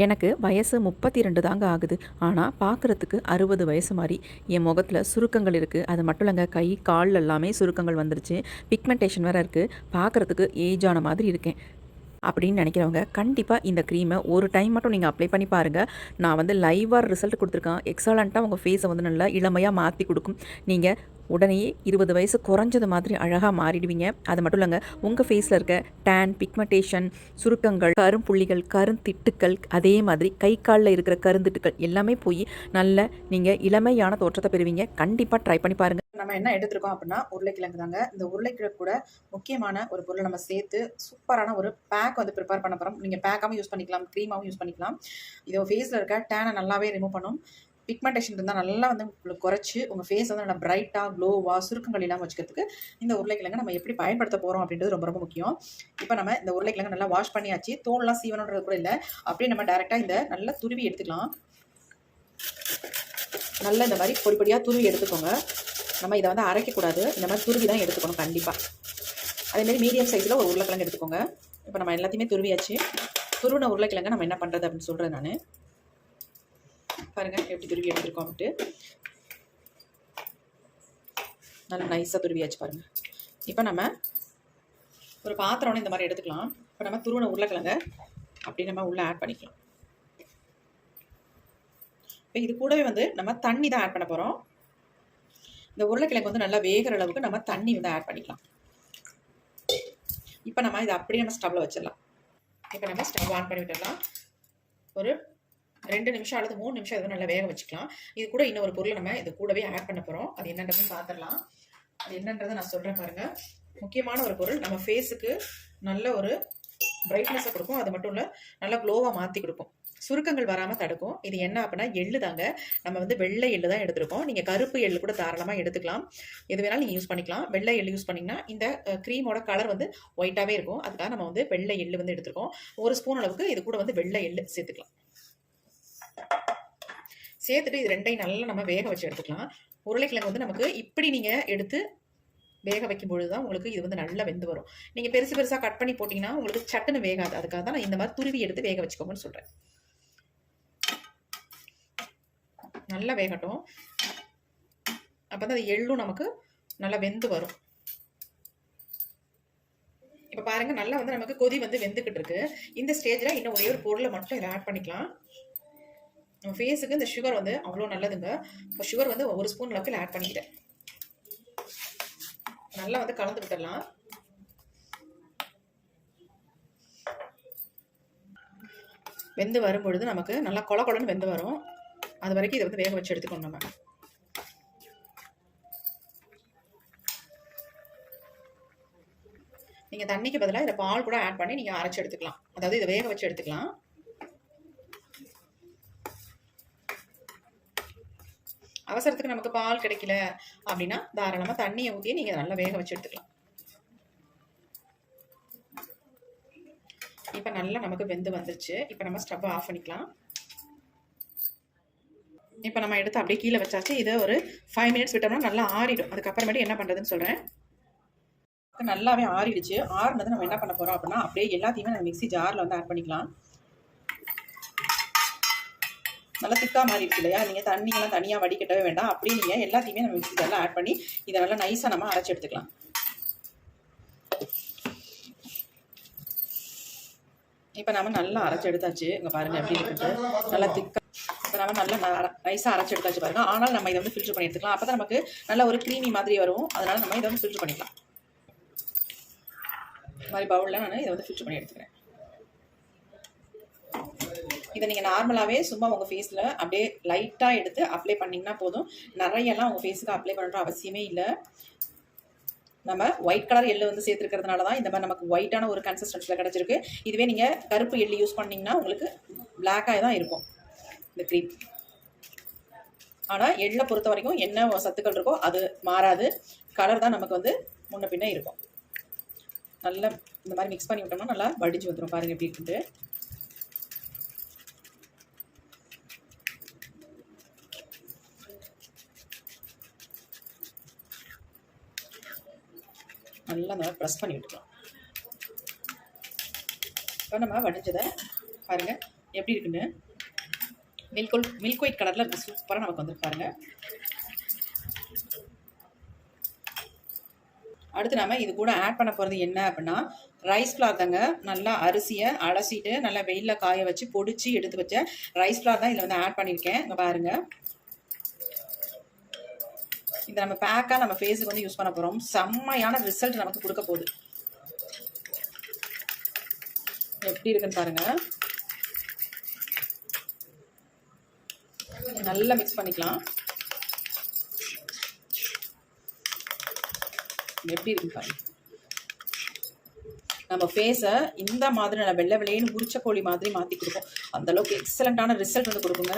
எனக்கு வயசு 32 தாங்க ஆகுது. ஆனால் பார்க்குறதுக்கு 60 வயசு மாதிரி. என் முகத்தில் சுருக்கங்கள் இருக்குது. அது மட்டும் இல்லைங்க, கை கால் எல்லாமே சுருக்கங்கள் வந்துருச்சு. பிக்மெண்டேஷன் வேறு இருக்குது. பார்க்குறதுக்கு ஏஜ் ஆன மாதிரி இருக்கேன் அப்படின்னு நினைக்கிறவங்க கண்டிப்பாக இந்த க்ரீமை ஒரு டைம் மட்டும் நீங்கள் அப்ளை பண்ணி பாருங்கள். நான் வந்து லைவாக ரிசல்ட் கொடுத்துருக்கேன். எக்ஸலண்ட்டாக உங்கள் ஃபேஸை வந்து நல்லா இளமையாக மாற்றி கொடுக்கும். நீங்கள் உடனே 20 வயசு குறைஞ்சது மாதிரி அழகாக மாறிடுவீங்க. அது மட்டும் இல்லைங்க, உங்கள் ஃபேஸில் இருக்க டேன், பிக்மெண்டேஷன், சுருக்கங்கள், கரும்புள்ளிகள், கருந்திட்டுக்கள், அதே மாதிரி கை காலில் இருக்கிற கருந்திட்டுக்கள் எல்லாமே போய் நல்ல நீங்கள் இளமையான தோற்றத்தை பெறுவீங்க. கண்டிப்பாக ட்ரை பண்ணி பாருங்கள். நம்ம என்ன எடுத்துருக்கோம் அப்படின்னா உருளைக்கிழங்கு தாங்க. இந்த உருளைக்கிழங்கு கூட முக்கியமான ஒரு பொருளை நம்ம சேர்த்து சூப்பரான ஒரு பேக் வந்து ப்ரிப்பேர் பண்ண போகிறோம். நீங்கள் பேக்காகவும் யூஸ் பண்ணிக்கலாம், க்ரீமாகவும் யூஸ் பண்ணிக்கலாம். இது ஃபேஸில் இருக்க டேனை நல்லாவே ரிமூவ் பண்ணும். பிக்மெண்டேஷன் இருந்தால் நல்லா வந்து உங்களுக்கு குறைச்சி உங்கள் ஃபேஸ் வந்து நல்லா பிரைட்டாக க்ளோவாக சுருக்கங்கள் இல்லாமல் வச்சுக்கிறதுக்கு இந்த உருளைக்கிழங்கு நம்ம எப்படி பயன்படுத்த போகிறோம் அப்படின்றது ரொம்ப ரொம்ப முக்கியம். இப்போ நம்ம இந்த உருளைக்கிழங்கு நல்லா வாஷ் பண்ணியாச்சு. தோல்லாம் சீவனன்றது கூட இல்லை, அப்படியே நம்ம டேரெக்டாக இந்த நல்லா துருவி எடுத்துக்கலாம். நல்லா இந்த மாதிரி பொடி பொடியாக துருவி எடுத்துக்கோங்க. நம்ம இதை வந்து அரைக்கக்கூடாது, இந்த மாதிரி துருவி தான் எடுத்துக்கணும் கண்டிப்பாக. அதேமாதிரி மீடியம் சைஸில் ஒரு உருளைக்கிழங்கு எடுத்துக்கோங்க. இப்போ நம்ம எல்லாத்தையுமே துருவியாச்சு. துருவின உருளைக்கிழங்கு நம்ம என்ன பண்ணுறது அப்படின்னு சொல்கிறேன் நான். பாருங்கள் எப்படி துருவி எடுத்துருக்கோம் அப்படின்ட்டு. நல்லா நைஸாக துருவியாச்சு பாருங்கள். இப்போ நம்ம ஒரு பாத்திரம் இந்த மாதிரி எடுத்துக்கலாம். இப்போ நம்ம துருவின உருளைக்கிழங்க அப்படி நம்ம உள்ளே ஆட் பண்ணிக்கலாம். இப்போ இது கூடவே வந்து நம்ம தண்ணி தான் ஆட் பண்ண போகிறோம். இந்த உருளைக்கிழங்கு வந்து நல்லா வேகிற அளவுக்கு நம்ம தண்ணி வந்து ஆட் பண்ணிக்கலாம். இப்போ நம்ம இதை அப்படியே நம்ம ஸ்டவ்வில் வச்சிடலாம். இப்போ நம்ம ஸ்டவ் ஆன் பண்ணி விட்டுடலாம். ஒரு 2 நிமிஷம் அல்லது 3 நிமிஷம் இது நல்லா வேக வச்சுக்கலாம். இது கூட இன்னொரு பொருளை நம்ம இது கூடவே ஆட் பண்ண போகிறோம். அது என்னன்றது பார்த்துடலாம். அது என்னன்றதை நான் சொல்கிறேன் பாருங்கள். முக்கியமான ஒரு பொருள், நம்ம ஃபேஸுக்கு நல்ல ஒரு பிரைட்னஸை கொடுக்கும். அது மட்டும் இல்லை, நல்லா க்ளோவாக மாற்றி கொடுக்கும். சுருக்கங்கள் வராமல் தடுக்கும். இது என்ன அப்படின்னா எள்ளு தாங்க. நம்ம வந்து வெள்ளை எள்ளு தான் எடுத்துருக்கோம். நீங்கள் கருப்பு எள்ளு கூட தாராளமாக எடுத்துக்கலாம். எது வேணாலும் நீங்கள் யூஸ் பண்ணிக்கலாம். வெள்ளை எள்ளு யூஸ் பண்ணிங்கன்னா இந்த க்ரீமோட கலர் வந்து ஒயிட்டாகவே இருக்கும். அதுக்காக நம்ம வந்து வெள்ளை எள்ளு வந்து எடுத்துருக்கோம். 1 ஸ்பூன் அளவுக்கு இது கூட வந்து வெள்ளை எள்ளு சேர்த்துக்கலாம். சேர்த்துட்டு இது ரெண்டையும் நல்லா நம்ம வேக வச்சு எடுத்துக்கலாம். உருளைக்கிழங்கு வந்து நமக்கு இப்படி நீங்கள் எடுத்து வேக வைக்கும்பொழுது தான் உங்களுக்கு இது வந்து நல்லா வெந்து வரும். நீங்கள் பெருசு பெருசாக கட் பண்ணி போட்டிங்கன்னா உங்களுக்கு சட்டுன்னு வேகாது. அதுக்காக தான் நான் இந்த மாதிரி துருவி எடுத்து வேக வச்சுக்கோங்கன்னு சொல்கிறேன். நல்லா வேகட்டும். அப்போ தான் அது எள்ளும் நமக்கு நல்லா வெந்து வரும். இப்போ பாருங்கள், நல்லா வந்து நமக்கு கொதி வந்து வெந்துக்கிட்டு இருக்கு. இந்த ஸ்டேஜில் இன்னும் ஒரே ஒரு பொருளை மட்டும் இதை ஆட் பண்ணிக்கலாம். நம்ம ஃபேஸுக்கு இந்த சுகர் வந்து அவ்வளோ நல்லதுங்க. இப்போ சுகர் வந்து 1 ஸ்பூன் அளவுக்கு ஆட் பண்ணிக்கிறேன். நல்லா வந்து கலந்து விட்டுடலாம். வெந்து வரும்பொழுது நமக்கு நல்லா கொல கொலன்னு வெந்து வரும். அது வரைக்கும் இதை வந்து வேக வச்சு எடுத்துக்கணும். நம்ம நீங்கள் தண்ணிக்கு பதிலாக இதை பால் கூட ஆட் பண்ணி நீங்கள் அரைச்சி எடுத்துக்கலாம். அதாவது இதை வேக வச்சு எடுத்துக்கலாம். அவசரத்துக்கு நமக்கு பால் கிடைக்கல அப்படின்னா தாராளமாக தண்ணியை ஊற்றி நீங்கள் நல்லா வேக வச்சு எடுத்துக்கலாம். இப்போ நல்லா நமக்கு வெந்து வந்துருச்சு. இப்போ நம்ம ஸ்டவ் ஆஃப் பண்ணிக்கலாம். இப்போ நம்ம எடுத்து அப்படியே கீழே வச்சாச்சு. இதை ஒரு 5 மினிட்ஸ் விட்டோம்னா நல்லா ஆறிடும். அதுக்கப்புறமேட்டு என்ன பண்ணுறதுன்னு சொல்கிறேன். நல்லாவே ஆறிடுச்சு. ஆறுனது நம்ம என்ன பண்ண போகிறோம் அப்படின்னா அப்படியே எல்லாத்தையுமே நம்ம மிக்ஸி ஜாரில் வந்து ஆட் பண்ணிக்கலாம். நல்லா திக்காக மாறிடுச்சு இல்லையா? நீங்கள் தண்ணியெல்லாம் தனியாக வடிகட்டவே வேண்டாம். அப்படியே நீங்கள் எல்லாத்தையுமே நம்ம மிக்ஸி ஜாரில் ஆட் பண்ணி இதை நல்லா நைஸாக நம்ம அரைச்சி எடுத்துக்கலாம். இப்போ நம்ம நல்லா அரைச்சி எடுத்தாச்சு. இங்கே பாருங்கள் எப்படி இருக்குது, நல்லா திக்காக. இப்போ நம்ம நல்லா நைஸாக அரைச்சி எடுத்தாச்சு பாருங்கள். ஆனால் நம்ம இதை வந்து ஃபில்டர் பண்ணி எடுத்துக்கலாம். அப்போ தான் நமக்கு நல்ல ஒரு க்ரீமி மாதிரி வரும். அதனால் நம்ம இதை வந்து ஃபில்டர் பண்ணிக்கலாம். இந்த மாதிரி பவுலில் நான் இதை வந்து ஃபில்டர் பண்ணி எடுத்துக்கிறேன். இதை நீங்கள் நார்மலாகவே சும்மா உங்கள் ஃபேஸில் அப்படியே லைட்டாக எடுத்து அப்ளை பண்ணிங்கன்னா போதும். நிறையெல்லாம் உங்கள் ஃபேஸுக்கு அப்ளை பண்ணுற அவசியமே இல்லை. நம்ம ஒயிட் கலர் எள்ளு வந்து சேர்த்துருக்கிறதுனால தான் இந்த மாதிரி நமக்கு ஒயிட்டான ஒரு கன்சிஸ்டன்சியில் கிடச்சிருக்கு. இதுவே நீங்கள் கருப்பு எள்ளு யூஸ் பண்ணிங்கன்னா உங்களுக்கு பிளாக்காக தான் இருக்கும் இந்த க்ரீம். ஆனால் எள்ளை பொறுத்த வரைக்கும் என்ன சத்துக்கள் இருக்கோ அது மாறாது. கலர் தான் நமக்கு வந்து முன்ன பின்ன இருக்கும். நல்லா இந்த மாதிரி மிக்ஸ் பண்ணி விட்டோம்னா நல்லா வடிஞ்சு வந்துடும். பாருங்கள் எப்படி இருக்குது. நல்லா நல்லா ப்ரெஸ் பண்ணி விட்டுக்கலாம். இப்போ நம்ம வடிஞ்சதை பாருங்கள் எப்படி இருக்குன்னு. மில்க் ஒயிட் கலரில் இருக்குது, சூப்பராக நமக்கு வந்து பாருங்க. அடுத்து நம்ம இது கூட ஆட் பண்ண போகிறது என்ன அப்படின்னா ரைஸ் ஃப்ளார் தாங்க. நல்லா அரிசியை அலசிட்டு நல்லா வெயிலில் காய வச்சு பொடிச்சு எடுத்து வச்ச ரைஸ் ஃப்ளார் தான் இதில் வந்து ஆட் பண்ணியிருக்கேன். இங்கே பாருங்கள், இதை நம்ம பேக்காக நம்ம ஃபேஸுக்கு வந்து யூஸ் பண்ண போகிறோம். செம்மையான ரிசல்ட் நமக்கு கொடுக்க போகுது. எப்படி இருக்குன்னு பாருங்கள். நல்லா மிக்ஸ் பண்ணிக்கலாம். எப்படி இருக்குன்னு பாருங்க. நம்ம ஃபேஸை இந்த மாதிரி நல்லா வெள்ளை வெள்ளைன்னு உரிச்ச கோழி மாதிரி மாற்றி கொடுக்கும். அந்தளவுக்கு எக்ஸலண்ட்டான ரிசல்ட் வந்து கொடுக்குங்க.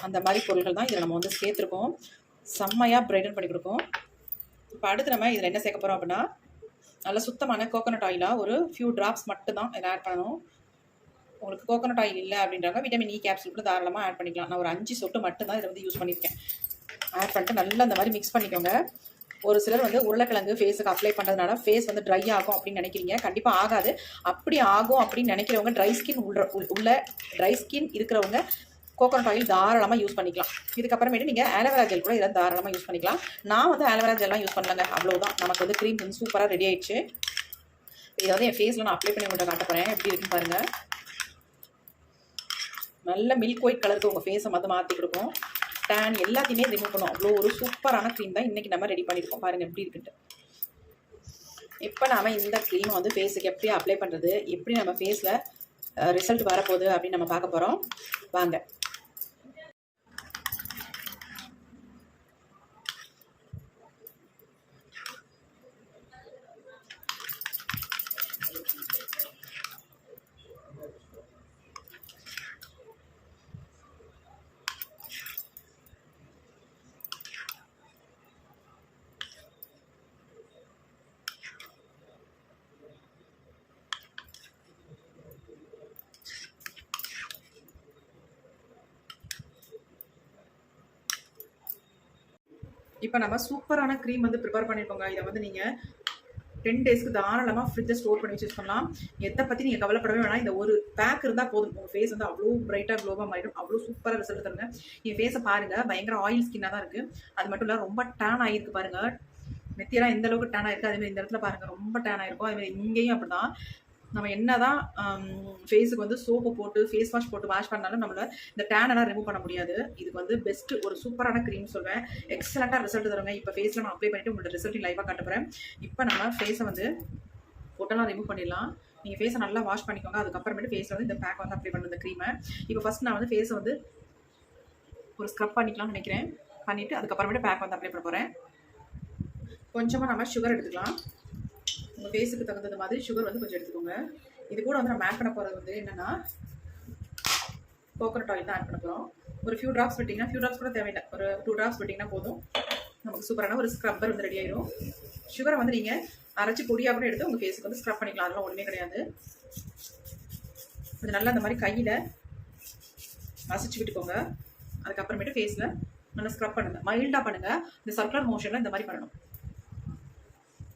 அந்த மாதிரி பொருட்கள் தான் இதில் நம்ம வந்து சேர்த்துருக்கோம். செம்மையாக பிரைட்டன் பண்ணி கொடுக்கும். இப்போ அடுத்து நம்ம இதில் என்ன சேர்க்க போகிறோம் அப்படின்னா நல்ல சுத்தமான கோகோனட் ஆயிலாக ஒரு ஃபியூ ட்ராப்ஸ் மட்டும் தான் இதில் ஆட் பண்ணணும். உங்களுக்கு கோகோனட் ஆயில் இல்லை அப்படின்றாங்க விட்டமின் இ கேப்சூல் கூட தாராளமாக ஆட் பண்ணிக்கலாம். நான் ஒரு 5 சொட்டு மட்டும் தான் இதை வந்து யூஸ் பண்ணியிருக்கேன். ஆட் பண்ணிட்டு நல்லா அந்த மாதிரி மிக்ஸ் பண்ணிக்கோங்க. ஒரு சிலர் வந்து உருளைக்கிழங்கு ஃபேஸுக்கு அப்ளை பண்ணுறதுனால ஃபேஸ் வந்து ட்ரை ஆகும் அப்படின்னு நினைக்கிறீங்க. கண்டிப்பாக ஆகாது. அப்படி ஆகும் அப்படின்னு நினைக்கிறவங்க உள்ள ட்ரை ஸ்கின் இருக்கிறவங்க கோகோனட் ஆயில் தாராளமாக யூஸ் பண்ணிக்கலாம். இதுக்கப்புறமேட்டு நீங்கள் ஆலோவேரா ஜெல் கூட இதெல்லாம் தாராளமாக யூஸ் பண்ணிக்கலாம். நான் வந்து ஆலோவேரா ஜெல்லாம் யூஸ் பண்ணலங்க. அவ்வளோதான், நமக்கு வந்து க்ரீம் வந்து சூப்பராக ரெடி ஆயிடுச்சு. இதை வந்து என் ஃபேஸில் நான் அப்ளை பண்ணி உங்கள்கிட்ட காட்ட போகிறேன். எப்படி இருக்குன்னு பாருங்கள். நல்ல மில்க் ஒயிட் கலருக்கு உங்கள் ஃபேஸை வந்து மாற்றி கொடுக்கும். டேன் எல்லாத்தையுமே ரிமூவ் பண்ணும். அவ்வளோ ஒரு சூப்பரான க்ரீம் தான் இன்றைக்கி நம்ம ரெடி பண்ணியிருக்கோம். பாருங்கள் எப்படி இருக்குன்ட்டு. இப்போ நாம் இந்த க்ரீமை வந்து ஃபேஸுக்கு எப்படி அப்ளை பண்ணுறது, எப்படி நம்ம ஃபேஸில் ரிசல்ட் வரப்போகுது அப்படின்னு நம்ம பார்க்க போகிறோம். வாங்க. இப்போ நம்ம சூப்பரான க்ரீம் வந்து ப்ரிப்பேர் பண்ணியிருக்கோங்க. இதை வந்து நீங்கள் 10 டேஸ்க்கு தாராளமாக ஃப்ரிட்ஜை ஸ்டோர் பண்ணி வச்சு யூஸ் பண்ணலாம். எதை பற்றி நீங்கள் கவலைப்படவே வேணாம். இந்த ஒரு பேக் இருந்தால் போதும். உங்கள் ஃபேஸ் வந்து அவ்வளோ பிரைட்டாக க்ளோவாக மாறிடும். அவ்வளோ சூப்பராக ரிசல்ட் தருங்க. என் ஃபேஸை பாருங்கள், பயங்கர ஆயில் ஸ்கின்னாக தான் இருக்குது. அது மட்டும் இல்லை, ரொம்ப டேன் ஆகிருக்கு பாருங்கள். நெத்தியெல்லாம் எந்த அளவுக்கு டேன் ஆகிருக்கு, அதேமாதிரி இந்த இடத்துல பாருங்கள் ரொம்ப டேன் ஆகிருக்கும். அதேமாதிரி இங்கேயும் அப்படி தான். நம்ம என்ன தான் ஃபேஸுக்கு வந்து சோப்பு போட்டு ஃபேஸ் வாஷ் போட்டு வாஷ் பண்ணாலும் நம்மளை இந்த டேனெல்லாம் ரிமூவ் பண்ண முடியாது. இதுக்கு வந்து பெஸ்ட்டு ஒரு சூப்பரான க்ரீம் சொல்வேன். எக்ஸலண்ட்டாக ரிசல்ட் தருங்க. இப்போ ஃபேஸில் நான் அப்ளை பண்ணிவிட்டு உங்களோட ரிசல்ட்டையும் லைவாக காட்டுறேன். இப்போ நம்ம ஃபேஸை வந்து பொட்டெல்லாம் ரிமூவ் பண்ணிடலாம். நீங்கள் ஃபேஸை நல்லா வாஷ் பண்ணிக்கோங்க. அதுக்கப்புறமேட்டு ஃபேஸில் வந்து இந்த பேக் வந்து அப்ளை பண்ணுற இந்த க்ரீமை இப்போ ஃபஸ்ட் நான் வந்து ஃபேஸை வந்து ஒரு ஸ்க்ரப் பண்ணிக்கலாம்னு நினைக்கிறேன். பண்ணிவிட்டு அதுக்கப்புறமேட்டு பேக் வந்து அப்ளை பண்ண போகிறேன். கொஞ்சமாக நம்ம சுகர் எடுத்துக்கலாம். உங்கள் ஃபேஸுக்கு தகுந்தது மாதிரி சுகர் வந்து கொஞ்சம் எடுத்துக்கோங்க. இது கூட வந்து நம்ம ஆட் பண்ண போகிறது வந்து என்னென்னா கோகோனட் ஆயில் தான் ஆட் பண்ண போகிறோம். ஒரு ஃபியூ ட்ராப்ஸ் விட்டிங்கன்னா, ஃபியூ ட்ராப்ஸ் கூட தேவையில்லை, ஒரு 2 ட்ராப்ஸ் விட்டிங்கன்னா போதும். நமக்கு சூப்பரான ஒரு ஸ்க்ரப்பர் வந்து ரெடி ஆயிடும். சுகரை வந்து நீங்கள் அரைச்சி பொடியாக கூட எடுத்து உங்கள் ஃபேஸுக்கு வந்து ஸ்க்ரப் பண்ணிக்கலாம். அதெல்லாம் ஒன்றுமே கிடையாது. அது நல்லா அந்த மாதிரி கையில் மசிச்சு விட்டுக்கோங்க. அதுக்கப்புறமேட்டு ஃபேஸில் நல்லா ஸ்க்ரப் பண்ணுங்கள். மைல்டாக பண்ணுங்கள். இந்த சர்க்குலர் மோஷனில் இந்த மாதிரி பண்ணணும்.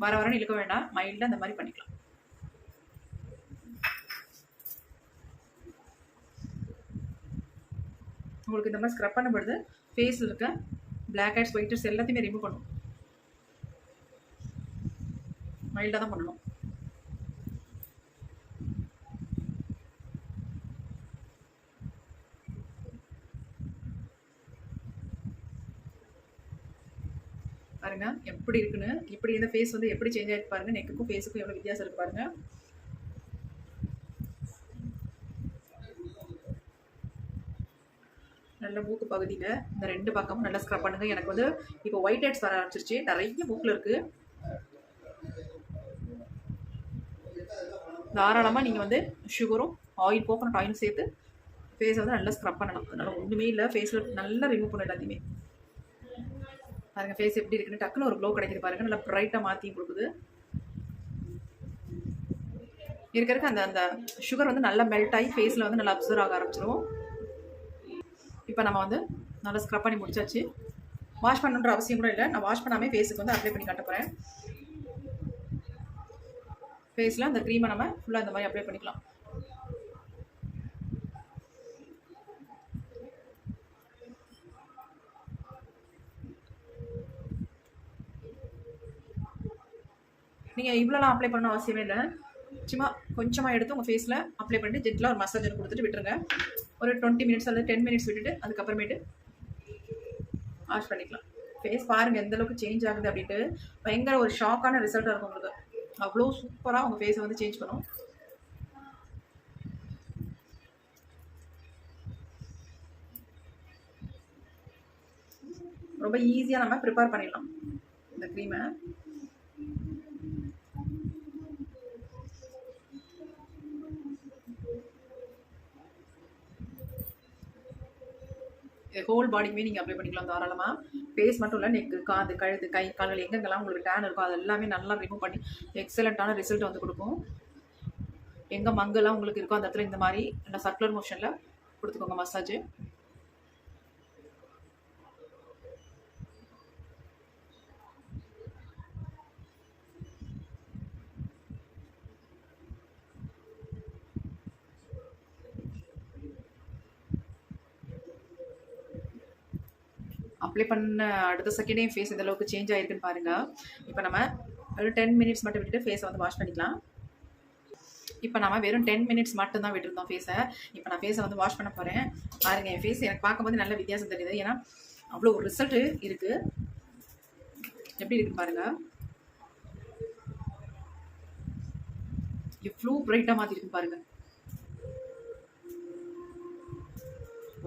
வரன்னு இழுக்க வேண்டாம், மைல்டாக இந்த மாதிரி பண்ணிக்கலாம். உங்களுக்கு இந்த மாதிரி ஸ்க்ரப் பண்ணப்படுது ஃபேஸில் இருக்க பிளாக் ஹெட்ஸ் ஒயிட் ஹெட்ஸ் எல்லாத்தையுமே ரிமூவ் பண்ணும். மைல்டாக தான் பண்ணணும். பாருங்க எப்படி இருக்குன்னு. இப்படி இந்த ஃபேஸ் வந்து எப்படி சேஞ்ச் ஆகிருக்கு பாருங்க. நெக்குக்கும் ஃபேஸுக்கும் எவ்வளோ வித்தியாசம் இருக்கு பாருங்க. நல்ல மூக்கு பகுதியில் இந்த 2 பக்கமும் நல்லா ஸ்க்ரப் பண்ணுங்க. எனக்கு வந்து இப்போ ஒயிட் ஹெட்ஸ் வர ஆரம்பிச்சிருச்சு. நிறைய மூக்கில் இருக்கு. தாராளமாக நீங்கள் வந்து சுகரும் ஆயில் கோகோனட் ஆயிலும் சேர்த்து ஃபேஸை வந்து நல்லா ஸ்க்ரப் பண்ணலாம். அதனால ஒன்றுமே இல்லை, ஃபேஸில் நல்லா ரிமூவ் பண்ண எல்லாத்தையுமே. பாருங்க ஃபேஸ் எப்படி இருக்குன்னு. டக்குன்னு ஒரு க்ளோ கிடைக்குது பாருங்க. நல்லா பிரைட்டாக மாற்றி கொடுக்குது. இருக்க அந்த அந்த சுகர் வந்து நல்லா மெல்ட் ஆகி ஃபேஸில் வந்து நல்லா அப்சர்வ் ஆக ஆரம்பிச்சிடும். இப்போ நம்ம வந்து நல்லா ஸ்க்ரப் பண்ணி முடிச்சாச்சு. வாஷ் பண்ணுன்ற அவசியம் கூட இல்லை. நான் வாஷ் பண்ணாமல் ஃபேஸுக்கு வந்து அப்ளை பண்ணி காட்ட போகிறேன். ஃபேஸில் அந்த க்ரீமை நம்ம ஃபுல்லாக இந்த மாதிரி அப்ளை பண்ணிக்கலாம். நீங்கள் இவ்வளோலாம் அப்ளை பண்ண அவசியமே இல்லை. சும்மா கொஞ்சமாக எடுத்து உங்கள் ஃபேஸில் அப்ளை பண்ணிட்டு ஜென்டலாக ஒரு மசாஜ் கொடுத்துட்டு விட்டுருங்க. ஒரு 20 மினிட்ஸ் அல்லது 10 மினிட்ஸ் விட்டுட்டு அதுக்கப்புறமேட்டு வாஷ் பண்ணிக்கலாம். ஃபேஸ் பாருங்கள் எந்த அளவுக்கு சேஞ்ச் ஆகுது அப்படின்ட்டு. பயங்கர ஒரு ஷாக்கான ரிசல்ட்டாக இருக்கும் உங்களுக்கு. அவ்வளோ சூப்பராக உங்கள் ஃபேஸை வந்து சேஞ்ச் பண்ணும். ரொம்ப ஈஸியாக நம்ம ப்ரிப்பேர் பண்ணிடலாம் இந்த க்ரீமை. ஹோல் பாடிக்குமே நீங்கள் அப்ளை பண்ணிக்கலாம் தாராளமாக. ஃபேஸ் மட்டும் இல்லை, நெக்கு, காது, கழுத்து, கை, கால்கள் எங்கெங்கெல்லாம் உங்களுக்கு டேன் இருக்கோ அது எல்லாமே நல்லா ரிமூவ் பண்ணி எக்ஸலண்ட்டான ரிசல்ட் வந்து கொடுக்கும். எங்கே மங்கெல்லாம் உங்களுக்கு இருக்கோ அந்த இடத்துல இந்த மாதிரி நல்லா சர்க்குலர் மோஷனில் கொடுத்துக்கோங்க மசாஜ். அப்ளை பண்ண அடுத்த செகண்டே ஃபேஸ் எந்த அளவுக்கு சேஞ்ச் ஆகிருக்குன்னு பாருங்கள். இப்போ நம்ம ஒரு 10 மினிட்ஸ் மட்டும் விட்டுட்டு ஃபேஸை வந்து வாஷ் பண்ணிக்கலாம். இப்போ நம்ம வெறும் 10 மினிட்ஸ் மட்டும் தான் விட்டுருந்தோம் ஃபேஸை. இப்போ நான் ஃபேஸை வந்து வாஷ் பண்ண போகிறேன். பாருங்கள் என் ஃபேஸ் எனக்கு பார்க்கும்போது நல்ல வித்தியாசம் தெரியுது. ஏன்னா அவ்வளோ ஒரு ரிசல்ட்டு இருக்குது. எப்படி இருக்குன்னு பாருங்கள். எவ்வளோ பிரைட்டாக மாற்றிருக்குன்னு பாருங்கள்.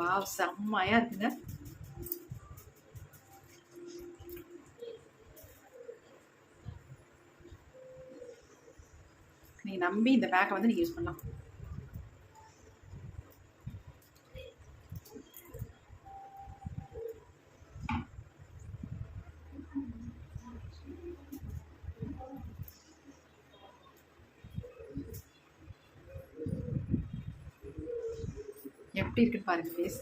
வாவ், செம்மையாக இருக்குங்க. நீங்கள் நம்பி இந்த பேக்கை வந்து நீங்கள் யூஸ் பண்ணலாம். எப்படி இருக்குன்னு பாருங்க ஃபேஸ்.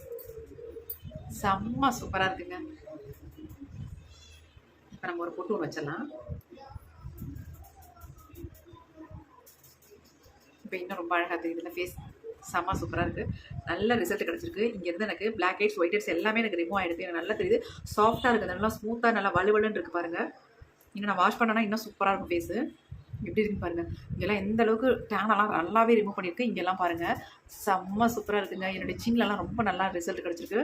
செம்ம சூப்பராக இருக்குங்க. இப்போ நம்ம ஒரு பொட்டு வச்சிடலாம். இப்போ இன்னும் ரொம்ப அழகாக தெரியுதுல்ல ஃபேஸ். செம்ம சூப்பராக இருக்குது. நல்ல ரிசல்ட் கிடச்சிருக்கு. இங்கேருந்து எனக்கு பிளாக் ஹெட்ஸ், ஒயிட் ஹெட்ஸ் எல்லாமே எனக்கு ரிமூவ் ஆகிடுது. எனக்கு நல்லா தெரியுது. சாஃப்டாக இருக்குது, நல்லா ஸ்மூத்தாக, நல்லா வலுவலுன்னு இருக்குது பாருங்கள். இன்னும் நான் வாஷ் பண்ணேன்னா இன்னும் சூப்பராக இருக்கும் ஃபேஸு. எப்படி இருக்குன்னு பாருங்கள். இங்கெல்லாம் எந்த அளவுக்கு டேனெல்லாம் நல்லாவே ரிமூவ் பண்ணியிருக்கு. இங்கெல்லாம் பாருங்கள் செம்ம சூப்பராக இருக்குங்க. என்னுடைய சின்லலாம் ரொம்ப நல்லா ரிசல்ட் கிடச்சிருக்கு.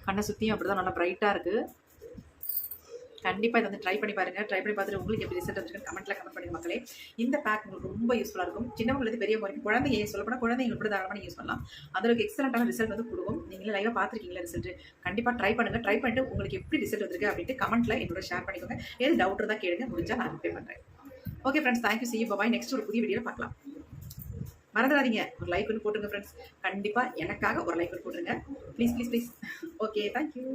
கண்ணை சுற்றியும் அப்படி தான் நல்லா ப்ரைட்டாக இருக்குது. கண்டிப்பாக இதை வந்து ட்ரை பண்ணி பாருங்கள். ட்ரை பண்ணி பார்த்துட்டு உங்களுக்கு எப்படி ரிசல்ட் வந்துருக்குன்னு கமெண்ட்டில் கமெண்ட் பண்ணுங்க மக்களே. இந்த பேக் உங்களுக்கு ரொம்ப யூஸ்ஃபுல்லாக இருக்கும். சின்னவங்களுக்கு பெரிய வரைக்கும் குழந்தைங்க சொல்லப்போனால் குழந்தைங்களுக்கு கூட தாராளமாக யூஸ் பண்ணலாம். அதற்கு எக்ஸலண்ட்டான ரிசல்ட் வந்து கொடுக்கும். நீங்களே லைவாக பார்த்துருக்கீங்களா ரிசல்ட்? கண்டிப்பாக ட்ரை பண்ணுங்கள். ட்ரை பண்ணிட்டு உங்களுக்கு எப்படி ரிசல்ட் வந்துருக்கு அப்படின்ட்டு கமெண்ட்டில் என்னோட ஷேர் பண்ணிக்கோங்க. ஏது டவுட் இருந்தால் கேளுங்க, முடிஞ்சால் நான் ரிப்ளை பண்ணுறேன். Okay friends, thank you. see you. bye. Next ஒரு புதிய வீடியோவில் பார்க்கலாம். மறந்துடாதீங்க, ஒரு லைக் ஒன்று போட்டுருங்க ஃப்ரெண்ட்ஸ். கண்டிப்பாக எனக்காக ஒரு லைக் ஒன்று போட்டுருங்க please please please. Okay, thank you.